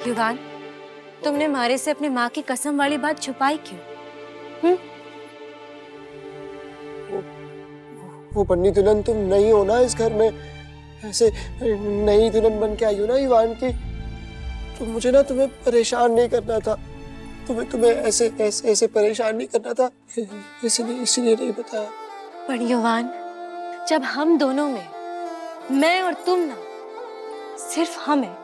युवान, तुमने मारे से अपनी माँ की कसम वाली बात छुपाई क्यों? वो बन्नी दुल्हन तुम नहीं हो ना इस घर में, ऐसे नई दुल्हन बन के आई हो ना युवान की। तो मुझे ना तुम्हें परेशान नहीं करना था, तुम्हें ऐसे ऐसे ऐसे परेशान नहीं करना था, इसलिए नहीं बताया। पर युवान, जब हम दोनों में मैं और तुम ना सिर्फ हम हैं,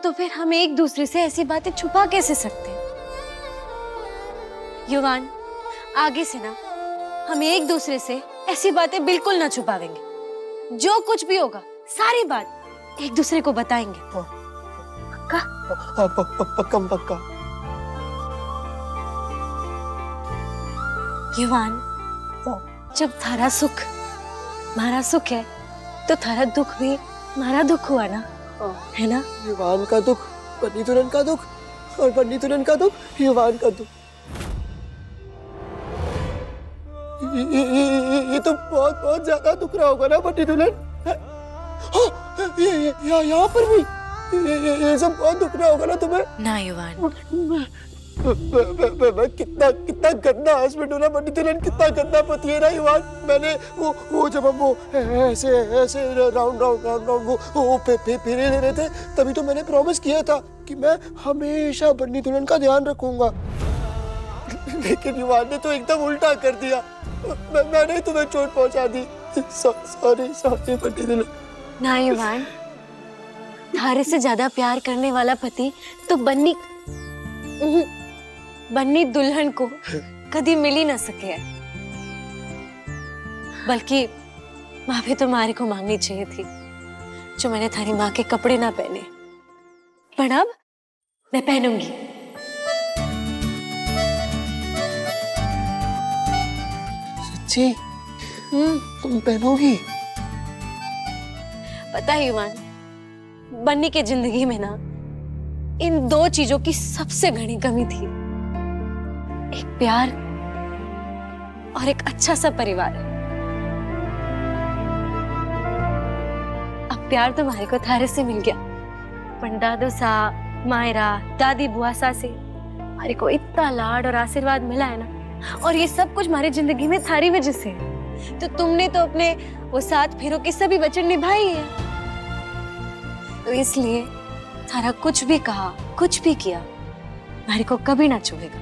तो फिर हम एक दूसरे से ऐसी बातें छुपा कैसे सकते हैं? युवान, आगे से ना हम एक दूसरे से ऐसी बातें बिल्कुल ना छुपावेंगे। जो कुछ भी होगा सारी बात एक दूसरे को बताएंगे। पक्का? पक्का। युवान, जब थारा सुख हमारा सुख है तो थारा दुख भी हमारा दुख हुआ ना, है ना? युवान का दुख बन्नी दुल्हन का दुख, और बन्नी दुल्हन का दुख युवान का दुख। ये तो बहुत बहुत ज्यादा दुख रहा होगा ना बन्नी दुल्हन? यहाँ पर भी ये सब बहुत दुख रहा होगा ना तुम्हें? ना युवान, मैं कितना गंदा हस्बैंड हूँ ना बन्नी दुल्हन, कितना गंदा पति है ना युवान। मैंने वो जब हम वो ऐसे राउंड वो फेरे ले रहे थे, तभी तो मैंने प्रॉमिस किया था कि मैं हमेशा बन्नी दुल्हन का ध्यान रखूंगा। लेकिन युवान ने तो एकदम उल्टा कर दिया, मैंने तुम्हें चोट पहुंचा दी। सॉरी बन्नी दुल्हन। ना युवान, थारे से ज्यादा प्यार करने वाला पति तो बन्नी दुल्हन को कभी मिल ही ना सके है। बल्कि माफी तो मारे को मांगनी चाहिए थी, जो मैंने थारी माँ के कपड़े ना पहने, पर अब मैं पहनूंगी। सच्ची? तुम पहनोगी? पता है युवान, बन्नी के जिंदगी में ना इन दो चीजों की सबसे घनी कमी थी, एक प्यार और एक अच्छा सा परिवार। अब प्यार तो हमारे को थारे से मिल गया, पर दादू सा, मायरा, दादी बुआ सा से हमारे को इतना लाड और आशीर्वाद मिला है ना, और ये सब कुछ हमारी जिंदगी में थारी वजह से है। तो तुमने तो अपने वो 7 फेरों के सभी वचन निभाए हैं, तो इसलिए थारा कुछ भी कहा, कुछ भी किया, हमारे को कभी ना छुएगा।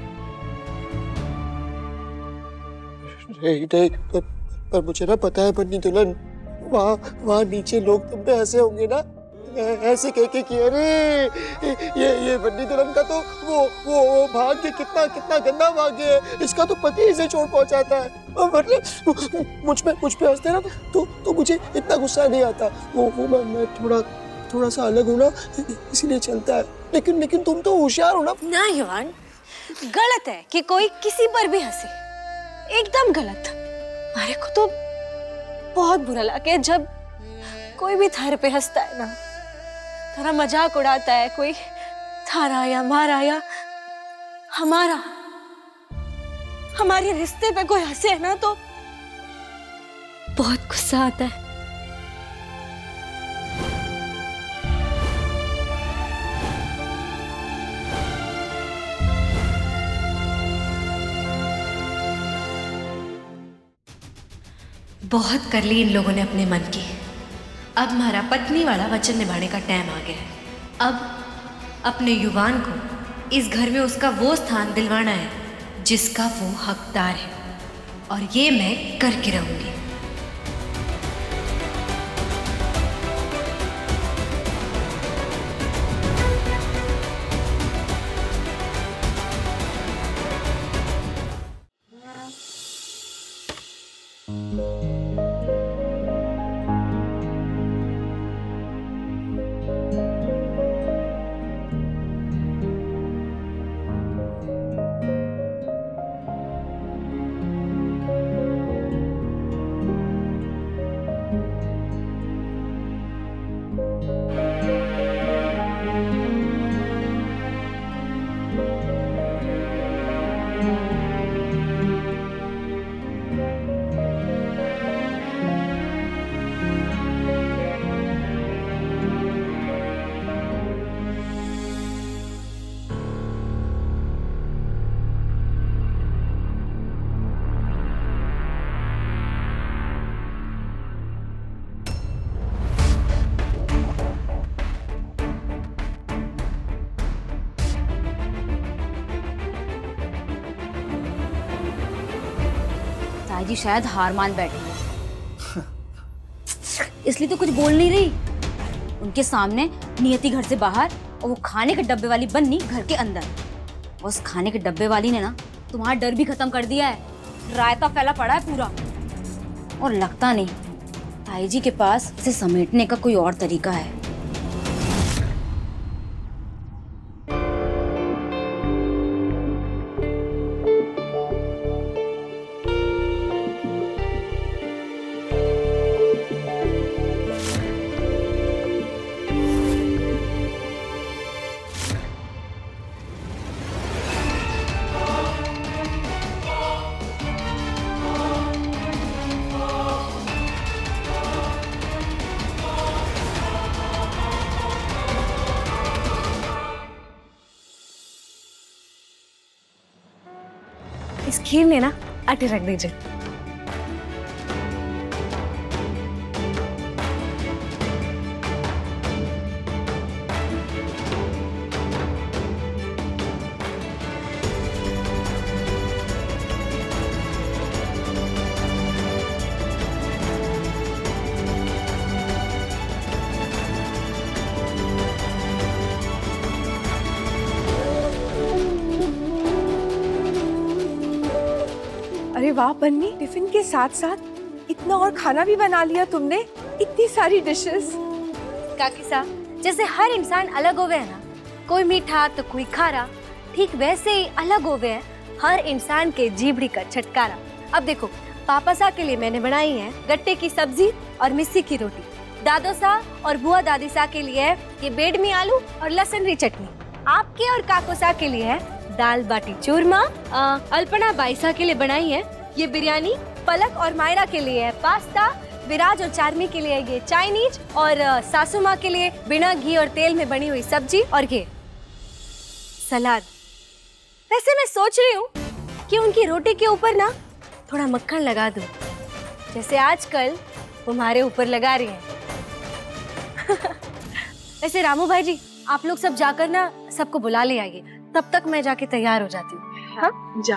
नहीं, पर मुझे ना पता है बन्नी दुल्हन, वहाँ नीचे लोग तुम पे ऐसे होंगे ना, ऐसे कह के कि अरे ये बन्नी दुल्हन का तो वो भाग्य कितना गंदा भाग्य है, इसका तो पति इसे चोट पहुंचाता है। मतलब मुझ पे हंसते ना तो मुझे इतना गुस्सा नहीं आता। वो मैं थोड़ा सा अलग हूँ ना, इसीलिए चलता है। लेकिन तुम तो होशियार हो ना। ना युवान, गलत है कि कोई किसी पर भी हंसे, एकदम गलत। हमारे को तो बहुत बुरा लगा जब कोई भी थारे पे हंसता है ना, थारा मजाक उड़ाता है, कोई थारा या मारा या हमारे रिश्ते पे कोई हंसे ना, तो बहुत गुस्सा आता है। बहुत कर ली इन लोगों ने अपने मन की। अब हमारा पत्नी वाला वचन निभाने का टाइम आ गया है। अब अपने युवान को इस घर में उसका वो स्थान दिलवाना है जिसका वो हकदार है, और ये मैं करके रहूंगी। ताई जी शायद हार मान बैठी है, इसलिए तो कुछ बोल नहीं रही। उनके सामने नियति घर से बाहर और वो खाने के डब्बे वाली बन्नी घर के अंदर। उस खाने के डब्बे वाली ने ना तुम्हारा डर भी खत्म कर दिया है। रायता फैला पड़ा है पूरा, और लगता नहीं ताई जी के पास इसे समेटने का कोई और तरीका है। इस खीर ने ना आटे रख दीजिए। अरे वाह बन्नी, टिफिन के साथ साथ इतना और खाना भी बना लिया तुमने, इतनी सारी डिशेस। काकी साहब, जैसे हर इंसान अलग हो गए है ना, कोई मीठा तो कोई खारा, ठीक वैसे ही अलग हो गए हर इंसान के जीभड़ी का छटकारा। अब देखो, पापा सा के लिए मैंने बनाई है गट्टे की सब्जी और मिस्सी की रोटी। दादो सा और बुआ दादी सा के लिए है ये बेडमी आलू और लहसुन की चटनी। आपके और काको सा के लिए है दाल बाटी चूरमा। अल्पना बाईसा के लिए बनाई है ये बिरयानी। पलक और मायरा के लिए है पास्ता। विराज और चार्मी के लिए ये चाइनीज। और सासू माँ के लिए बिना घी और तेल में बनी हुई सब्जी और ये सलाद। वैसे मैं सोच रही हूँ कि उनकी रोटी के ऊपर ना थोड़ा मक्खन लगा दूं, जैसे आजकल तुम्हारे ऊपर लगा रही हैं। वैसे रामू भाई जी, आप लोग सब जाकर ना सबको बुला ले आइए, तब तक मैं जाके तैयार हो जाती हूँ। हाँ जा।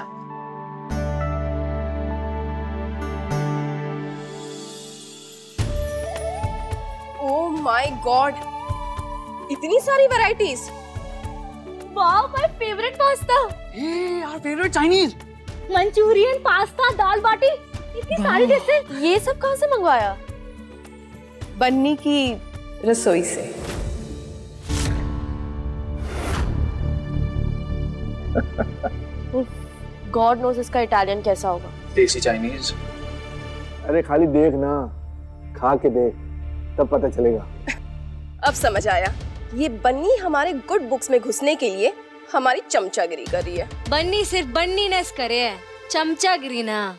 ओह माय गॉड, इतनी सारी varieties. Wow, my favourite pasta. यार फेवरेट चाइनीज, मंचूरियन, पास्ता, दाल बाटी, इतनी सारी डिशेस। ये सब कहाँ से मंगवाया? बन्नी की रसोई से। गॉड नोस इसका इटालियन कैसा होगा। देसी चाइनीज। अरे खाली देख ना, खा के देख, तब पता चलेगा। अब समझ आया, ये बन्नी हमारे गुड बुक्स में घुसने के लिए हमारी चमचागिरी कर रही है। बन्नी सिर्फ बन्नी नस करे है, चमचागिरी ना।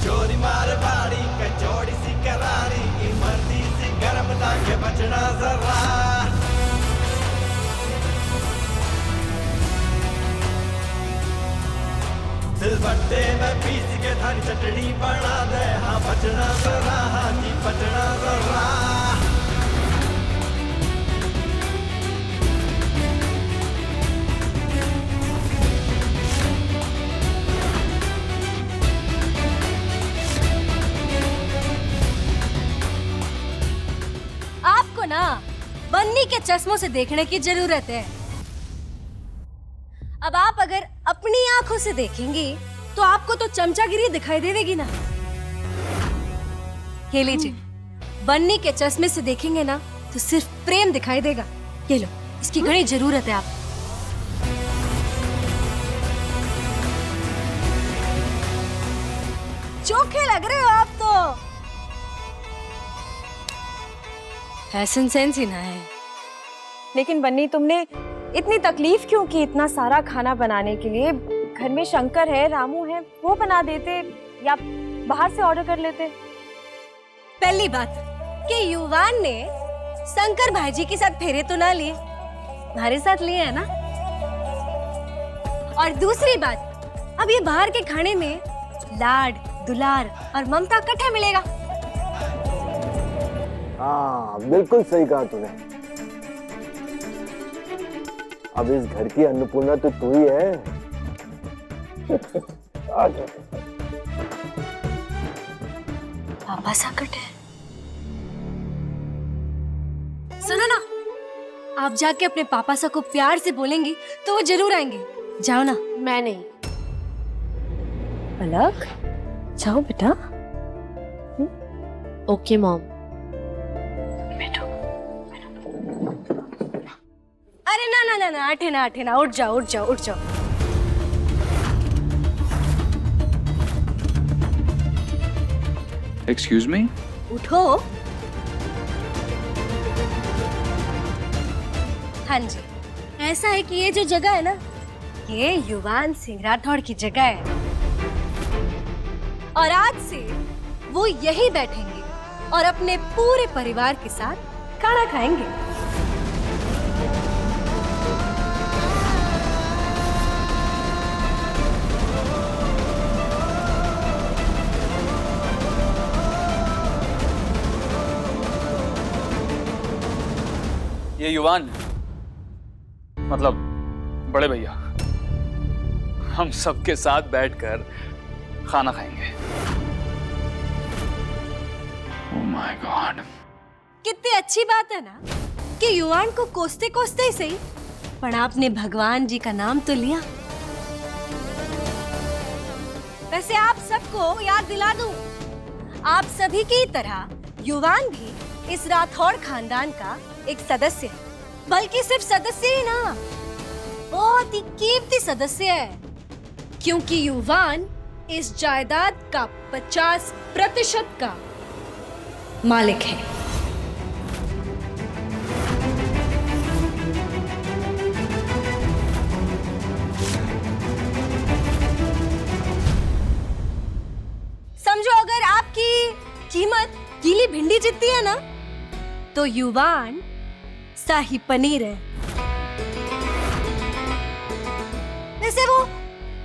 चोरी मार बाड़ी कचौड़ी सी करारी की मर्दी सी गरम लाके बचना जरा। सिलबट्टे में पीस के थारी चटनी बना दे, हाँ बचना जरा, हाँ जी बचना जरा। आपको ना बन्नी के चश्मों से देखने की जरूरत है। अब आप अगर अपनी आंखों से देखेंगी तो आपको तो चमचागिरी दिखाई देगी ना। ये लीजिए, बन्नी के चश्मे से देखेंगे ना तो सिर्फ प्रेम दिखाई देगा। ये लो, इसकी घनी जरूरत है आपको। चोखे लग रहे हो आप तो। फैशन सेंस ही ना है। लेकिन बन्नी, तुमने इतनी तकलीफ क्यों की इतना सारा खाना बनाने के लिए? घर में शंकर है, रामू है, वो बना देते या बाहर से ऑर्डर कर लेते। पहली बात कि युवान ने शंकर भाईजी के साथ फेरे तो ना लिए, हमारे साथ लिए है ना। और दूसरी बात, अब ये बाहर के खाने में लाड, दुलार और ममता इकट्ठा मिलेगा। हाँ बिल्कुल सही कहा तूने। अब इस घर की अन्नपूर्णा तो तू ही है। पापा संकट है। सुनो ना, आप जाके अपने पापा सा को प्यार से बोलेंगी तो वो जरूर आएंगे। जाओ ना। मैं नहीं। पलक, जाओ बेटा। Okay mom. अरे ना ना ना ना, आठे ना, उठ जाओ उठ जाओ उठ जाओ। Excuse me. उठो। हाँ जी, ऐसा है कि ये जो जगह है ना, ये युवान सिंह राठौड़ की जगह है और आज से वो यही बैठेंगे और अपने पूरे परिवार के साथ खाना खाएंगे। ये युवान, मतलब बड़े भैया, हम सबके साथ बैठकर खाना खाएंगे। Oh my God. कितनी अच्छी बात है ना कि युवान को कोसते कोसते ही सही, पर आपने भगवान जी का नाम तो लिया। वैसे आप सबको याद दिला दूं, आप सभी की तरह युवान भी इस राठौड़ खानदान का एक सदस्य है, बल्कि सिर्फ सदस्य ही ना, बहुत ही कीमती सदस्य है, क्योंकि युवान इस जायदाद का 50% का मालिक है। समझो अगर आपकी कीमत गीली भिंडी जितनी है ना, तो युवान शाही पनीर है। वैसे वो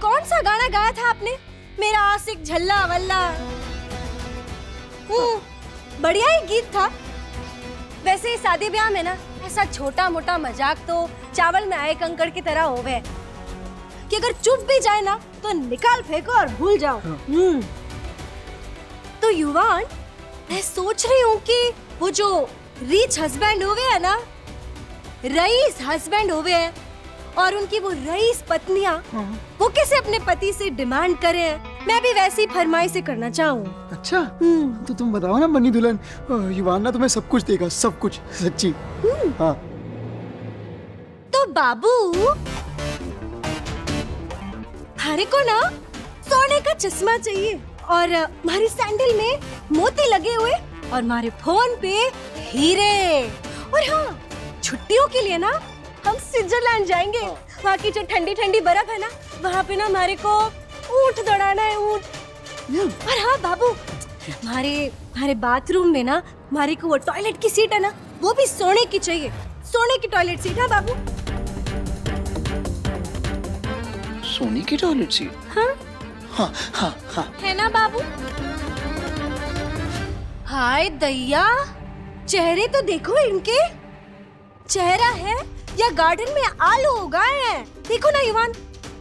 कौन सा गाना गाया था आपने, मेरा आशिक झल्ला वल्ला? बढ़िया ही गीत था। वैसे शादी ब्याह में ना ऐसा छोटा मोटा मजाक तो चावल में आए कंकड़ की तरह होवे कि अगर चुप भी जाए ना तो निकाल फेंको और भूल जाओ। तो युवान, मैं सोच रही हूँ कि वो जो रिच हस्बैंड हुए है ना, रईस हस्बैंड हुए हैं, और उनकी वो रईस पत्नियां वो कैसे अपने पति से डिमांड करे हैं, मैं भी वैसी फरमाइश से करना चाहूँ। अच्छा, तो तुम बताओ ना बन्नी दुल्हन, युवान ना तुम्हें सब कुछ देगा, सब कुछ, सच्ची। हाँ। तो बाबू, हरे को ना सोने का चश्मा चाहिए और हमारी सैंडल में मोती लगे हुए और हमारे फोन पे हीरे। और हाँ, छुट्टियों के लिए ना हम स्विट्जरलैंड जाएंगे। वहाँ की जो ठंडी ठंडी बर्फ है ना, वहाँ पे ना हमारे को ऊंट दौड़ाना है, ऊंट। और हाँ बाबू, हमारे बाथरूम में ना हमारे को वो टॉयलेट की सीट है ना, वो भी सोने की चाहिए, सोने की टॉयलेट सीट है बाबू। सोने की टॉयलेट सीट? हाँ हाँ हाँ हाँ, है ना बाबू? हाय दैया, चेहरे तो देखो इनके, चेहरा है या गार्डन में आलू उगाए हैं। देखो ना युवान,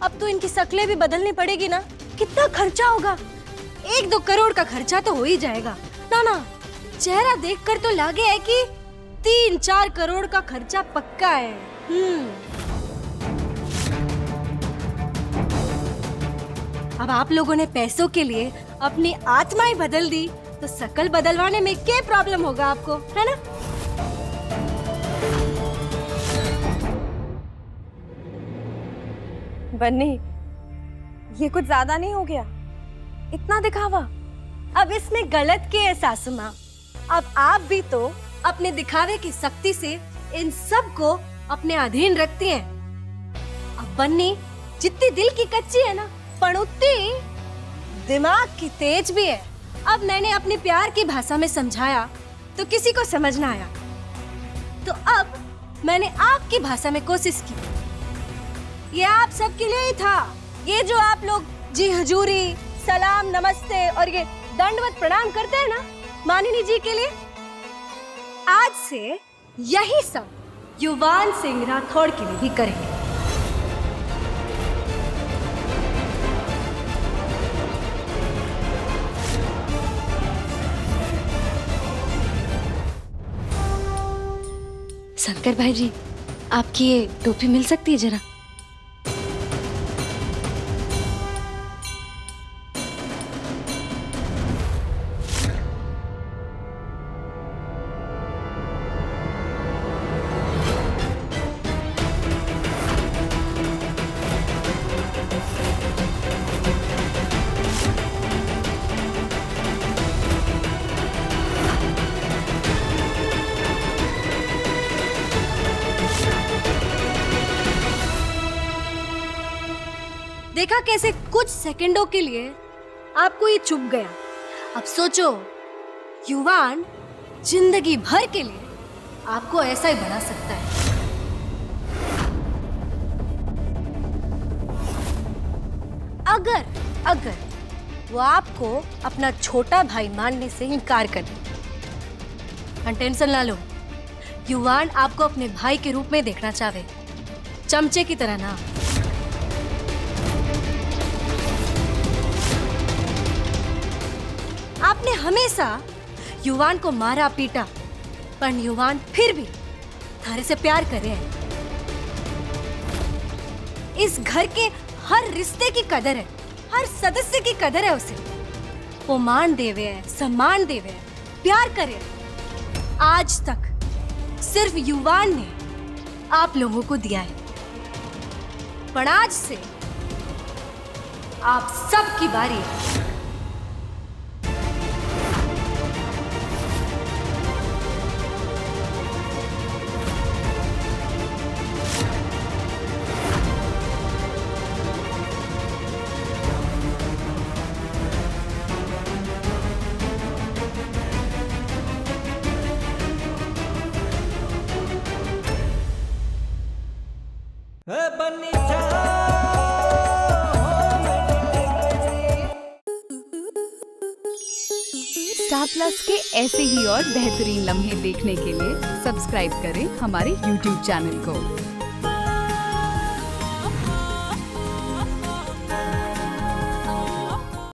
अब तो इनकी शक्लें भी बदलनी पड़ेगी ना। कितना खर्चा होगा, 1-2 करोड़ का खर्चा तो हो ही जाएगा ना। ना, चेहरा देखकर तो लगे है कि 3-4 करोड़ का खर्चा पक्का है। अब आप लोगों ने पैसों के लिए अपनी आत्मा ही बदल दी, तो शक्ल बदलवाने में क्या प्रॉब्लम होगा आपको, है ना? बन्नी, ये कुछ ज्यादा नहीं हो गया? इतना दिखावा? अब इसमें गलत के है सासू माँ। अब आप भी तो अपने दिखावे की शक्ति से इन सब को अपने अधीन रखती हैं। अब बन्नी जितनी दिल की कच्ची है ना, पर उतनी दिमाग की तेज भी है। अब मैंने अपने प्यार की भाषा में समझाया तो किसी को समझ ना आया, तो अब मैंने आपकी भाषा में कोशिश की। ये आप सबके लिए ही था। ये जो आप लोग जी हजूरी, सलाम, नमस्ते और ये दंडवत प्रणाम करते हैं ना मानिनी जी के लिए, आज से यही सब युवान सिंह राठौड़ के लिए भी करेंगे। शंकर भाई जी, आपकी ये टोपी मिल सकती है जरा? देखा कैसे कुछ सेकंडों के लिए आपको ये चुभ गया। अब सोचो, युवान जिंदगी भर के लिए आपको ऐसा ही बना सकता है। अगर वो आपको अपना छोटा भाई मानने से इनकार कर दे, टेंशन ना लो, युवान आपको अपने भाई के रूप में देखना चाहे, चमचे की तरह ना। आपने हमेशा युवान को मारा पीटा, पर युवान फिर भी थारे से प्यार करे है। इस घर के हर रिश्ते की कदर है, हर सदस्य की कदर है उसे। वो मान देवे है, सम्मान देवे है, प्यार करे है। आज तक सिर्फ युवान ने आप लोगों को दिया है, पर आज से आप सबकी बारी है। स्टार प्लस के ऐसे ही और बेहतरीन लम्हे देखने के लिए सब्सक्राइब करें हमारे YouTube चैनल को।